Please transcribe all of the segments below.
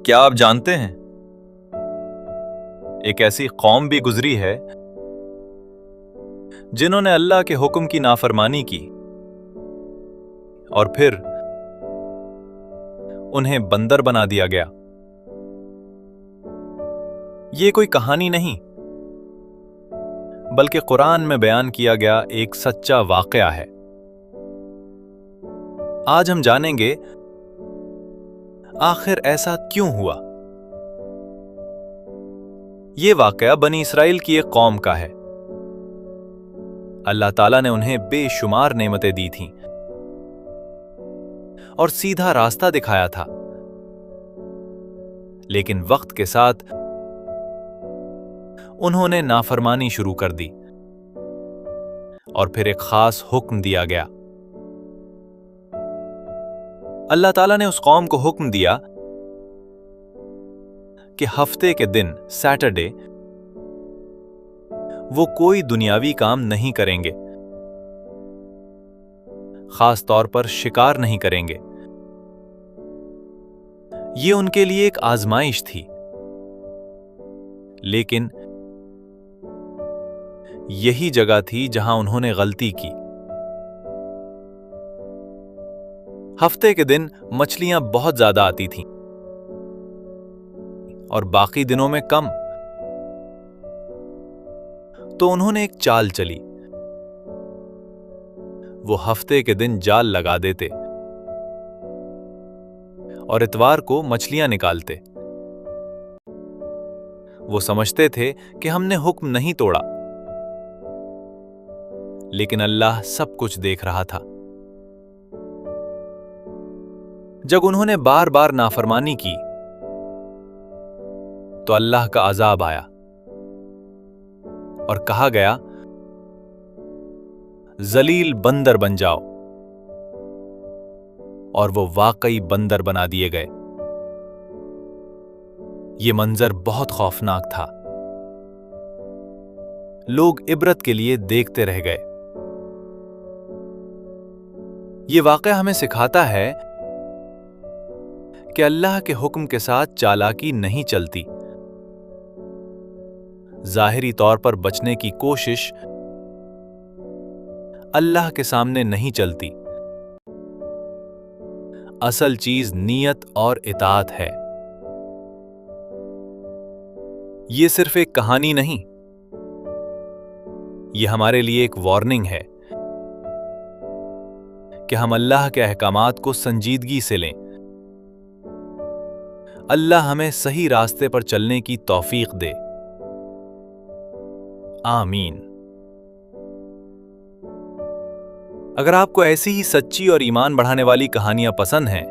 کیا آپ جانتے ہیں ایک ایسی قوم بھی گزری ہے جنہوں نے اللہ کے حکم کی نافرمانی کی اور پھر انہیں بندر بنا دیا گیا۔ یہ کوئی کہانی نہیں بلکہ قرآن میں بیان کیا گیا ایک سچا واقعہ ہے۔ آج ہم جانیں گے آخر ایسا کیوں ہوا۔ یہ واقعہ بنی اسرائیل کی ایک قوم کا ہے۔ اللہ تعالیٰ نے انہیں بے شمار نعمتیں دی تھیں اور سیدھا راستہ دکھایا تھا، لیکن وقت کے ساتھ انہوں نے نافرمانی شروع کر دی اور پھر ایک خاص حکم دیا گیا۔ اللہ تعالیٰ نے اس قوم کو حکم دیا کہ ہفتے کے دن سیٹرڈے وہ کوئی دنیاوی کام نہیں کریں گے، خاص طور پر شکار نہیں کریں گے۔ یہ ان کے لیے ایک آزمائش تھی، لیکن یہی جگہ تھی جہاں انہوں نے غلطی کی۔ ہفتے کے دن مچھلیاں بہت زیادہ آتی تھیں اور باقی دنوں میں کم، تو انہوں نے ایک چال چلی۔ وہ ہفتے کے دن جال لگا دیتے اور اتوار کو مچھلیاں نکالتے۔ وہ سمجھتے تھے کہ ہم نے حکم نہیں توڑا، لیکن اللہ سب کچھ دیکھ رہا تھا۔ جب انہوں نے بار بار نافرمانی کی تو اللہ کا عذاب آیا اور کہا گیا، ذلیل بندر بن جاؤ، اور وہ واقعی بندر بنا دیے گئے۔ یہ منظر بہت خوفناک تھا۔ لوگ عبرت کے لیے دیکھتے رہ گئے۔ یہ واقعہ ہمیں سکھاتا ہے کہ اللہ کے حکم کے ساتھ چالاکی نہیں چلتی۔ ظاہری طور پر بچنے کی کوشش اللہ کے سامنے نہیں چلتی۔ اصل چیز نیت اور اطاعت ہے۔ یہ صرف ایک کہانی نہیں، یہ ہمارے لیے ایک وارننگ ہے کہ ہم اللہ کے احکامات کو سنجیدگی سے لیں۔ اللہ ہمیں صحیح راستے پر چلنے کی توفیق دے۔ آمین۔ اگر آپ کو ایسی ہی سچی اور ایمان بڑھانے والی کہانیاں پسند ہیں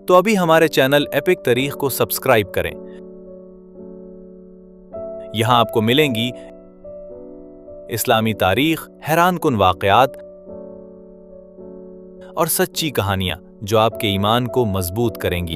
تو ابھی ہمارے چینل ایپک تاریخ کو سبسکرائب کریں۔ یہاں آپ کو ملیں گی اسلامی تاریخ، حیران کن واقعات اور سچی کہانیاں جو آپ کے ایمان کو مضبوط کریں گی۔